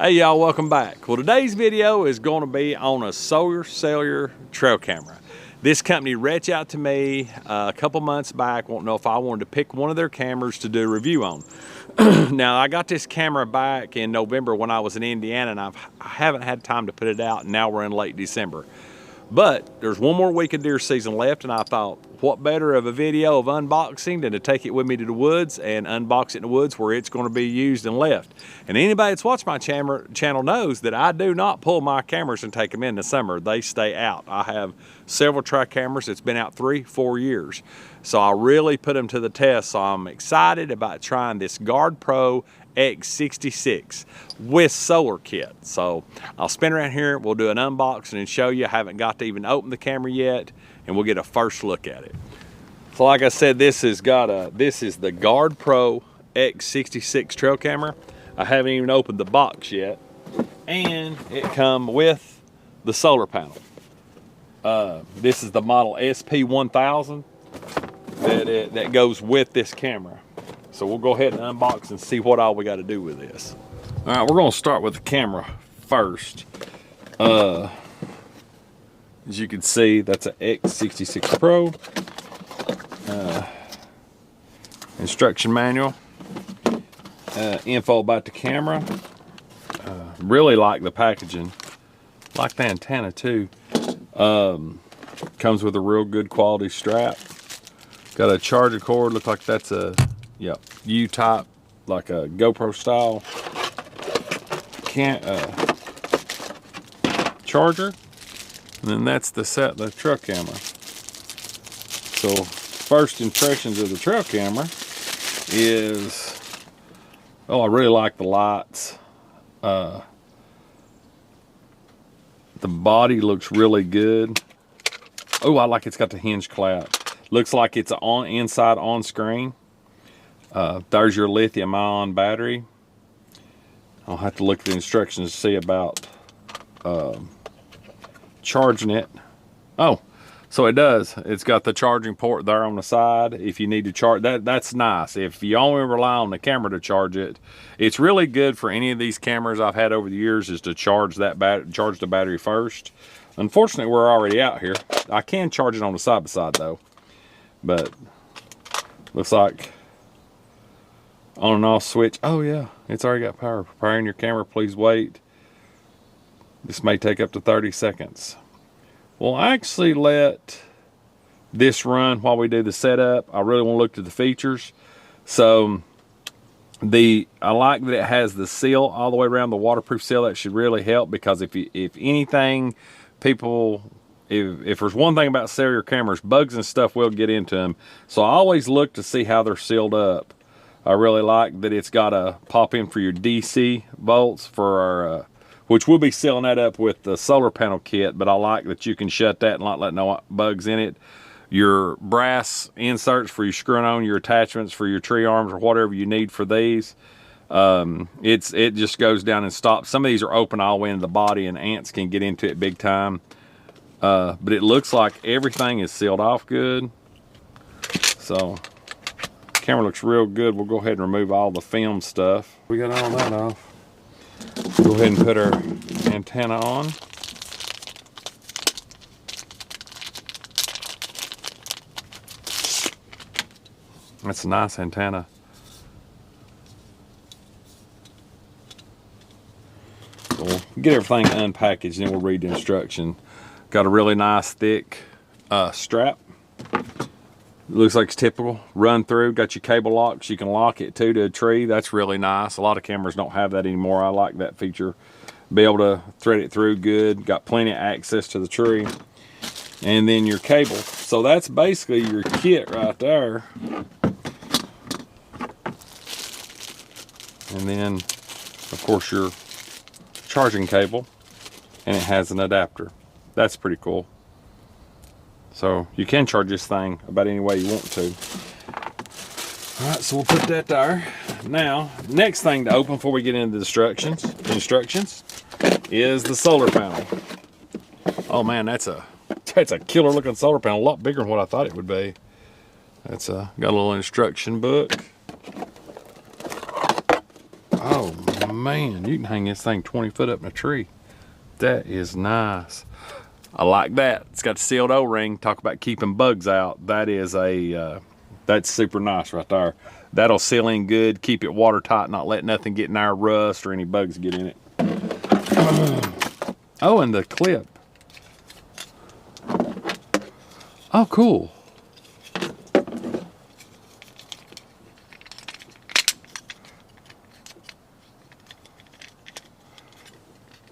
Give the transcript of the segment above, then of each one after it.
Hey y'all, welcome back. Well, today's video is going to be on a solar cellular trail camera. This company reached out to me a couple months back, wanting to know if I wanted to pick one of their cameras to do a review on. Now, I got this camera back in November when I was in Indiana, and I haven't had time to put it out, and now we're in late December. But there's one more week of deer season left, and I thought, what better of a video of unboxing than to take it with me to the woods and unbox it in the woods where it's going to be used and left. And anybody that's watched my channel knows that I do not pull my cameras and take them in the summer. They stay out. I have several track cameras that's been out 3-4 years. So I really put them to the test. So I'm excited about trying this GARDEPRO X66 with solar kit. So I'll spin around here, we'll do an unboxing and show you. I haven't got to even open the camera yet, and we'll get a first look at it. So like I said, this is the GARDEPRO X66 trail camera. I haven't even opened the box yet, and it comes with the solar panel. This is the model SP1000 that goes with this camera. So we'll go ahead and unbox and see what all we got to do with this. All right, we're going to start with the camera first. As you can see, that's an X66 Pro. Instruction manual. Info about the camera. Really like the packaging. Like the antenna too. Comes with a real good quality strap. Got a charger cord. Looks like that's a U-type, like a GoPro style charger. And then that's the trail camera. So first impressions of the trail camera is, I really like the lights. The body looks really good. Oh, I like it's got the hinge clap. Looks like it's inside on screen. There's your lithium-ion battery. I'll have to look at the instructions to see about charging it. Oh, so it does. It's got the charging port there on the side. If you need to charge, that's nice. If you only rely on the camera to charge it, it's really good for any of these cameras I've had over the years is to charge the battery first. Unfortunately, we're already out here. I can charge it on the side-by-side though, but looks like on and off switch. Oh yeah, it's already got power. Preparing your camera, please wait. This may take up to 30 seconds. We'll actually let this run while we do the setup. I really want to look at the features. So I like that it has the seal all the way around, the waterproof seal. That should really help, because if anything, if there's one thing about cellular cameras, bugs and stuff will get into them. So I always look to see how they're sealed up. I really like that it's got a pop in for your DC volts for our, which we'll be sealing that up with the solar panel kit, but I like that you can shut that and not let no bugs in it. Your brass inserts for your screwing on your attachments for your tree arms or whatever you need for these. It just goes down and stops. Some of these are open all the way into the body and ants can get into it big time. But it looks like everything is sealed off good. So camera looks real good. We'll go ahead and remove all the film stuff. We got all that off. Go ahead and put our antenna on. That's a nice antenna. So we'll get everything unpackaged and then we'll read the instruction. Got a really nice thick strap. Looks like it's typical. Run through, got your cable locks. You can lock it to a tree. That's really nice. A lot of cameras don't have that anymore. I like that feature. Be able to thread it through good. Got plenty of access to the tree. And then your cable. So that's basically your kit right there. And then, of course, your charging cable. And it has an adapter. That's pretty cool. So you can charge this thing about any way you want to. All right, so we'll put that there. Now, next thing to open before we get into the instructions is the solar panel. Oh man, that's a killer looking solar panel, a lot bigger than what I thought it would be. That's got a little instruction book. Oh man, you can hang this thing 20 foot up in a tree. That is nice. I like that. It's got the sealed O-ring. Talk about keeping bugs out. That is that's super nice right there. That'll seal in good, keep it watertight, not let nothing get in our rust or any bugs get in it. Oh, and the clip. Oh, cool.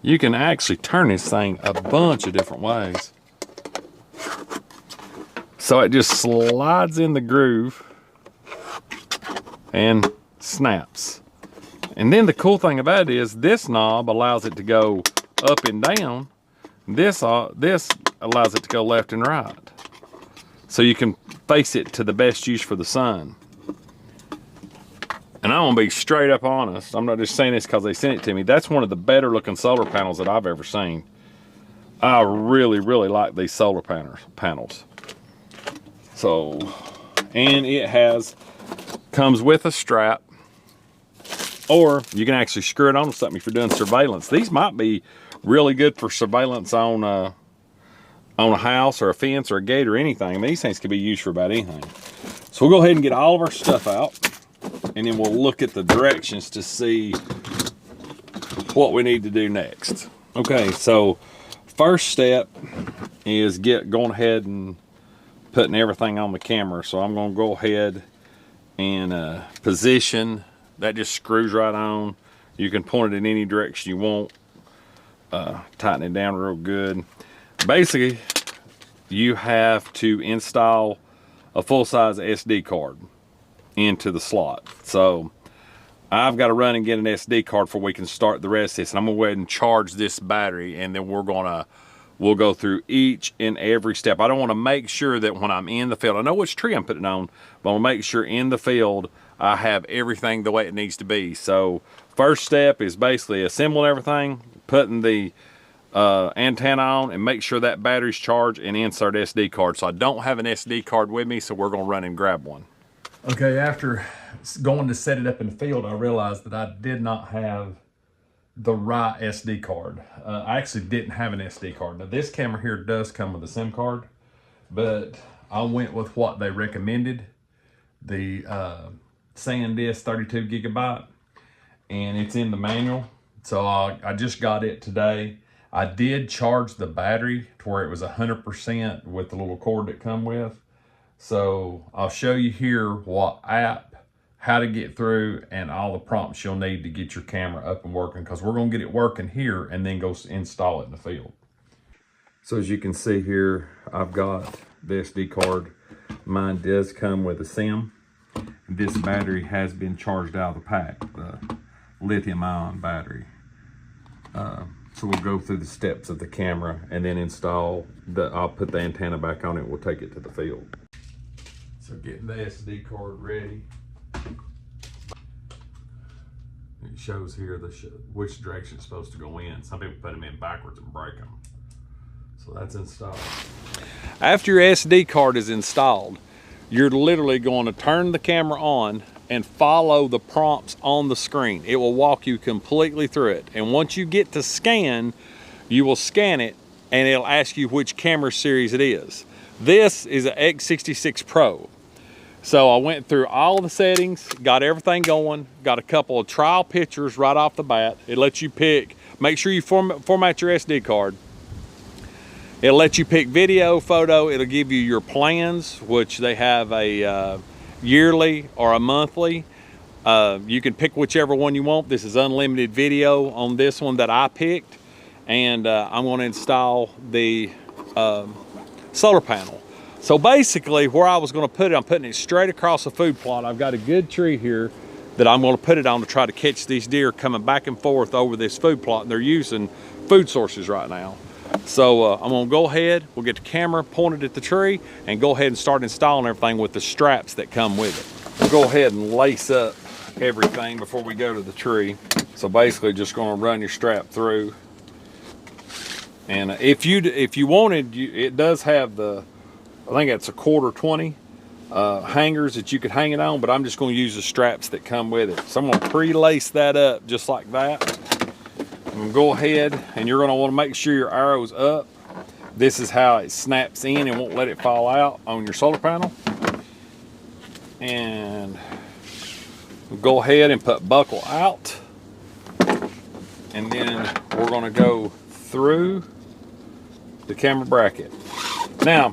You can actually turn this thing a bunch of different ways. So it just slides in the groove and snaps. And then the cool thing about it is this knob allows it to go up and down. This allows it to go left and right. So you can face it to the best use for the sun. And I'm gonna be straight up honest. I'm not just saying this because they sent it to me. That's one of the better looking solar panels that I've ever seen. I really, really like these solar panels. So, and it comes with a strap, or you can actually screw it on something if you're doing surveillance. These might be really good for surveillance on a house or a fence or a gate or anything. I mean, these things can be used for about anything. So we'll go ahead and get all of our stuff out, and then we'll look at the directions to see what we need to do next. Okay, so first step is going ahead and putting everything on the camera. So I'm going to go ahead and position. That just screws right on. You can point it in any direction you want. Tighten it down real good. Basically, you have to install a full-size SD card into the slot. So I've got to run and get an SD card before we can start the rest of this. And I'm gonna go ahead and charge this battery, and then we'll go through each and every step. I don't want to make sure that when I'm in the field, I know which tree I'm putting on, but I want to make sure in the field I have everything the way it needs to be. So first step is basically assembling everything, putting the antenna on, and make sure that battery's charged, and insert SD card. So I don't have an SD card with me, so we're gonna run and grab one. Okay, after going to set it up in the field, I realized that I did not have the right SD card. I actually didn't have an SD card. Now this camera here does come with a SIM card, but I went with what they recommended, the SanDisk 32 gigabyte, and it's in the manual. So I just got it today. I did charge the battery to where it was 100% with the little cord that come with. So I'll show you here what app, how to get through, and all the prompts you'll need to get your camera up and working, because we're going to get it working here and then go install it in the field. So as you can see here, I've got the SD card. Mine does come with a SIM. This battery has been charged out of the pack, the lithium ion battery. So we'll go through the steps of the camera and then I'll put the antenna back on it. We'll take it to the field. So getting the SD card ready. It shows here which direction it's supposed to go in. Some people put them in backwards and break them. So that's installed. After your SD card is installed, you're literally going to turn the camera on and follow the prompts on the screen. It will walk you completely through it. And once you get to scan, you will scan it and it'll ask you which camera series it is. This is an X66 Pro. So I went through all of the settings, got everything going, got a couple of trial pictures right off the bat. It lets you pick, make sure you format your SD card. It'll let you pick video, photo. It'll give you your plans, which they have a yearly or a monthly. You can pick whichever one you want. This is unlimited video on this one that I picked. And I'm going to install the solar panel. So basically where I was going to put it, I'm putting it straight across a food plot. I've got a good tree here that I'm going to put it on to try to catch these deer coming back and forth over this food plot. And they're using food sources right now. So I'm going to go ahead, we'll get the camera pointed at the tree and go ahead and start installing everything with the straps that come with it. We'll go ahead and lace up everything before we go to the tree. So basically just going to run your strap through. And if you wanted, it does have the, I think it's a 1/4 20 hangers that you could hang it on, but I'm just going to use the straps that come with it. So I'm going to pre-lace that up just like that. I'm going to go ahead, and you're going to want to make sure your arrow's up. This is how it snaps in and won't let it fall out on your solar panel. And we'll go ahead and put buckle out, and then we're going to go through the camera bracket. Now,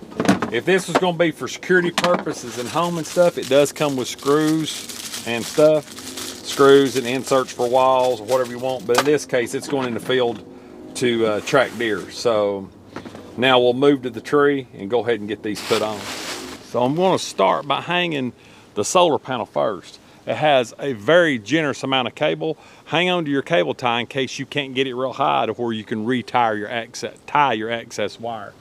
if this was going to be for security purposes and home and stuff, it does come with screws and stuff. Screws and inserts for walls or whatever you want. But in this case, it's going in the field to track deer. So now we'll move to the tree and go ahead and get these put on. So I'm going to start by hanging the solar panel first. It has a very generous amount of cable. Hang on to your cable tie in case you can't get it real high to where you can tie your excess wire.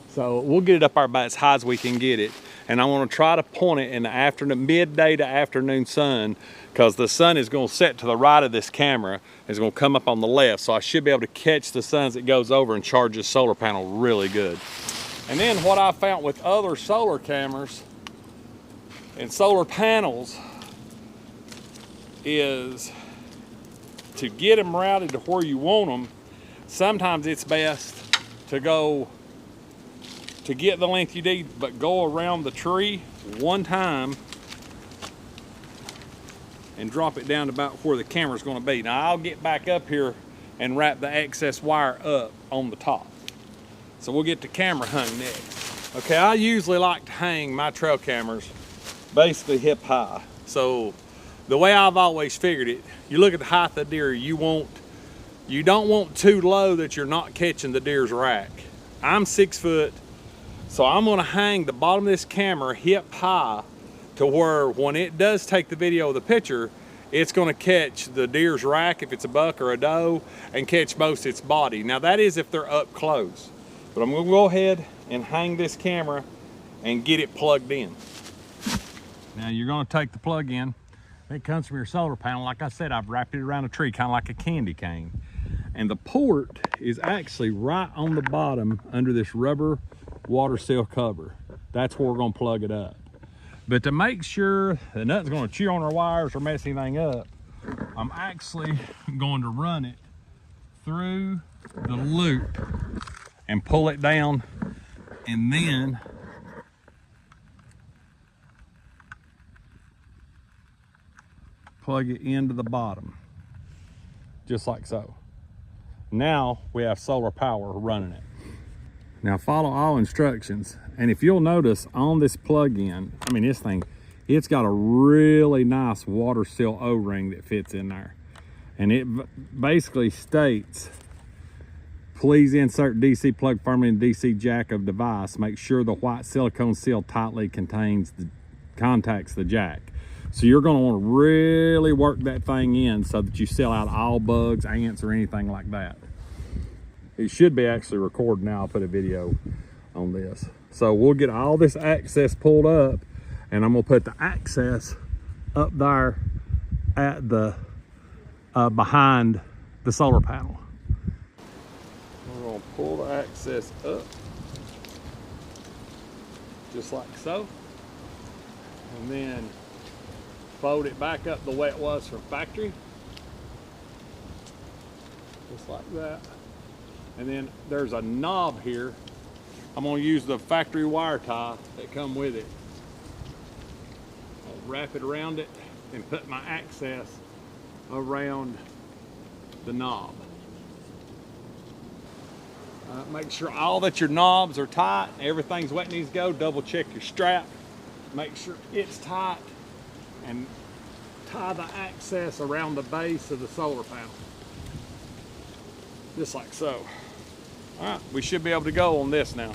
So we'll get it up about as high as we can get it. And I want to try to point it in the afternoon, midday to afternoon sun, because the sun is going to set to the right of this camera. It's going to come up on the left. So I should be able to catch the sun as it goes over and charge this solar panel really good. And then what I found with other solar cameras and solar panels is to get them routed to where you want them, sometimes it's best to get the length you need, but go around the tree one time and drop it down to about where the camera's going to be. Now I'll get back up here and wrap the excess wire up on the top. So we'll get the camera hung next. Okay, I usually like to hang my trail cameras basically hip high. So the way I've always figured it, you look at the height of the deer, you don't want too low that you're not catching the deer's rack. I'm 6 foot. So I'm going to hang the bottom of this camera hip high to where when it does take the video of the picture, it's going to catch the deer's rack if it's a buck or a doe and catch most of its body. Now that is if they're up close. But I'm going to go ahead and hang this camera and get it plugged in. Now you're going to take the plug in. It comes from your solar panel. Like I said, I've wrapped it around a tree, kind of like a candy cane. And the port is actually right on the bottom under this rubber water seal cover. That's where we're going to plug it up. But to make sure that nothing's going to chew on our wires or mess anything up, I'm actually going to run it through the loop and pull it down, and then plug it into the bottom, just like so. Now we have solar power running it. Now follow all instructions, and if you'll notice on this plug-in, I mean this thing, it's got a really nice water seal O-ring that fits in there. And it basically states, please insert DC plug firmly in DC jack of device. Make sure the white silicone seal tightly contacts the jack. So you're going to want to really work that thing in so that you seal out all bugs, ants, or anything like that. It should be actually recording now. I'll put a video on this. So we'll get all this access pulled up, and I'm going to put the access up there at the behind the solar panel. We're going to pull the access up just like so, and then fold it back up the way it was from factory, just like that. And then there's a knob here. I'm going to use the factory wire tie that come with it. I'll wrap it around it and put my access around the knob. Make sure all that your knobs are tight, everything's wet needs to go. Double check your strap, make sure it's tight, and tie the access around the base of the solar panel, just like so. All right, we should be able to go on this now.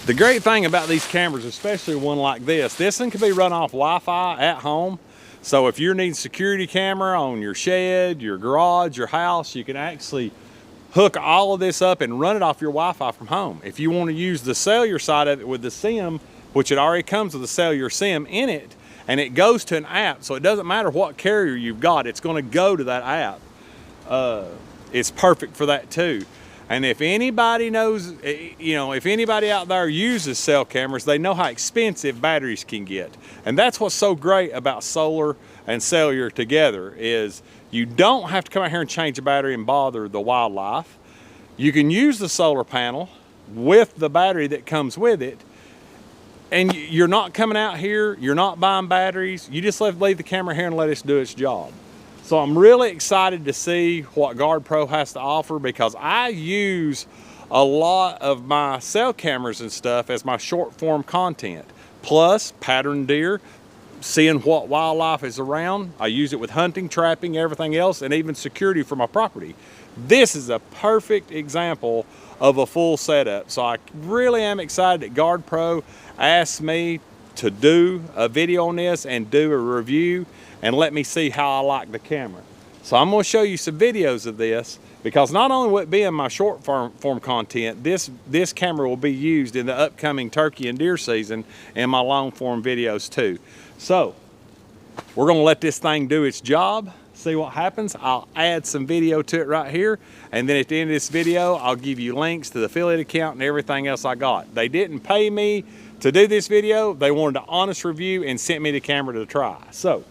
The great thing about these cameras, especially one like this one can be run off Wi-Fi at home. So if you're needing security camera on your shed, your garage, your house, you can actually hook all of this up and run it off your Wi-Fi from home. If you want to use the cellular side of it with the SIM, which it already comes with a cellular SIM in it, and it goes to an app, so it doesn't matter what carrier you've got, it's going to go to that app. It's perfect for that too. And if anybody knows, if anybody out there uses cell cameras, they know how expensive batteries can get. And that's what's so great about solar and cellular together, is you don't have to come out here and change the battery and bother the wildlife. You can use the solar panel with the battery that comes with it, and you're not coming out here, you're not buying batteries, you just leave the camera here and let it do its job. So I'm really excited to see what GARDEPRO has to offer, because I use a lot of my cell cameras and stuff as my short form content. Plus pattern deer, seeing what wildlife is around. I use it with hunting, trapping, everything else, and even security for my property. This is a perfect example of a full setup. So I really am excited that GARDEPRO asked me to do a video on this and do a review and let me see how I like the camera. So I'm going to show you some videos of this, because not only will it be in my short form content, this camera will be used in the upcoming turkey and deer season in my long form videos too. So we're going to let this thing do its job, see what happens. I'll add some video to it right here, and then at the end of this video I'll give you links to the affiliate account and everything else I got. They didn't pay me to do this video, they wanted an honest review and sent me the camera to try. So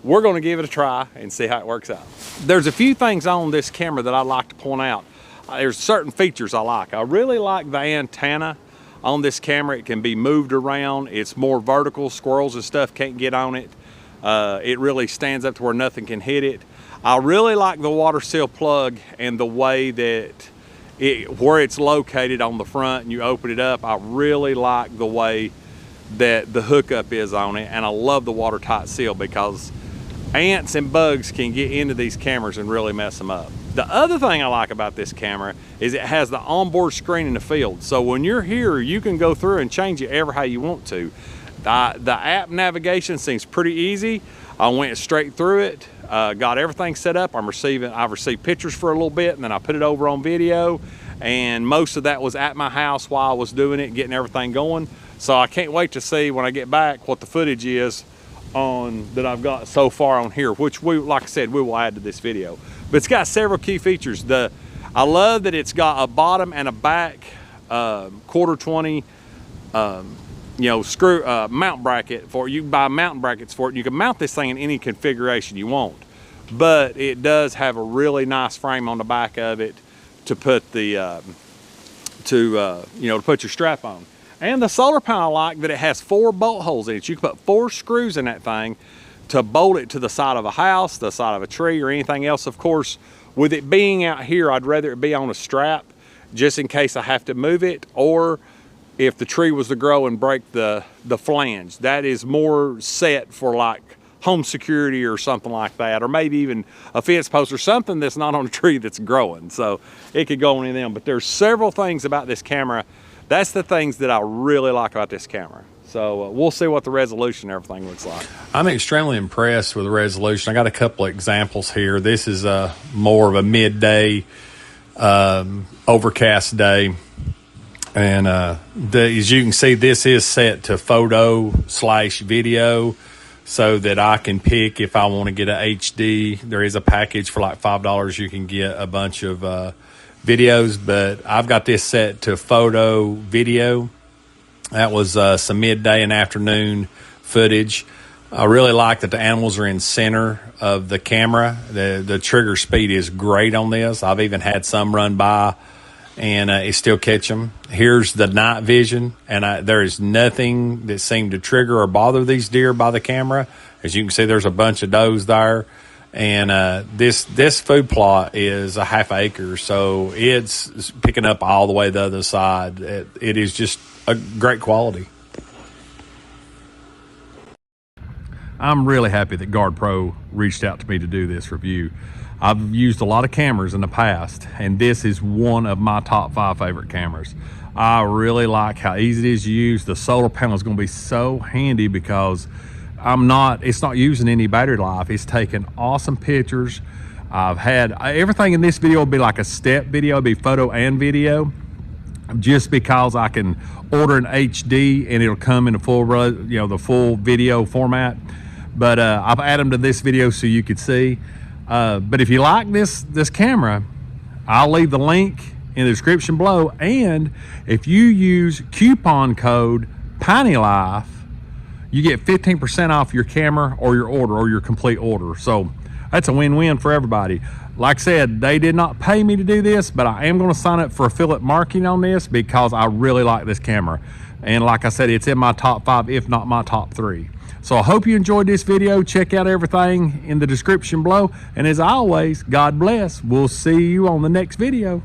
we're going to give it a try and see how it works out. There's a few things on this camera that I'd like to point out. There's certain features I like. I really like the antenna on this camera. It can be moved around. It's more vertical. Squirrels and stuff can't get on it. It really stands up to where nothing can hit it. I really like the water seal plug and the way that where it's located on the front and you open it up. I really like the way that the hookup is on it, and I love the watertight seal, because ants and bugs can get into these cameras and really mess them up. The other thing I like about this camera is it has the onboard screen in the field. So when you're here, you can go through and change it ever how you want to. The app navigation seems pretty easy. I went straight through it, got everything set up. I've received pictures for a little bit, and then I put it over on video, and most of that was at my house while I was doing it, getting everything going. So I can't wait to see when I get back what the footage is that I've got so far on here, which like I said, we will add to this video. But it's got several key features. I love that it's got a bottom and a back quarter 20 screw mount bracket for it. You can buy mounting brackets for it. You can mount this thing in any configuration you want, but it does have a really nice frame on the back of it to put the to put your strap on. And the solar panel, I like that it has 4 bolt holes in it. You can put 4 screws in that thing to bolt it to the side of a house, the side of a tree, or anything else. Of course, with it being out here, I'd rather it be on a strap just in case I have to move it, or if the tree was to grow and break the flange. That is more set for like home security or something like that, or maybe even a fence post or something that's not on a tree that's growing. So it could go on any of them. But there's several things about this camera. That's the things that I really like about this camera. So we'll see what the resolution and everything looks like. I'm extremely impressed with the resolution. I got a couple of examples here. This is more of a midday, overcast day. And as you can see, this is set to photo/video, so that I can pick if I want to get an HD. There is a package for like $5. You can get a bunch of videos, but I've got this set to photo video. That was some midday and afternoon footage. I really like that the animals are in center of the camera. The trigger speed is great on this. I've even had some run by and it still catch them. Here's the night vision, and there is nothing that seemed to trigger or bother these deer by the camera. As you can see, there's a bunch of does there. And this food plot is a half acre, so it's picking up all the way the other side. It is just a great quality. I'm really happy that GARDEPRO reached out to me to do this review. I've used a lot of cameras in the past, and this is one of my top 5 favorite cameras. I really like how easy it is to use. The solar panel is going to be so handy because it's not using any battery life. It's taking awesome pictures. I've had everything in this video will be like a step video. It'll be photo and video, just because I can order an HD and it'll come in the full video format. But I've added them to this video so you could see. But if you like this camera, I'll leave the link in the description below. And if you use coupon code PINYLIFE, you get 15% off your camera or your order or your complete order. So that's a win-win for everybody. Like I said, they did not pay me to do this, but I am going to sign up for affiliate marketing on this because I really like this camera. And like I said, it's in my top 5, if not my top 3. So I hope you enjoyed this video. Check out everything in the description below. And as always, God bless. We'll see you on the next video.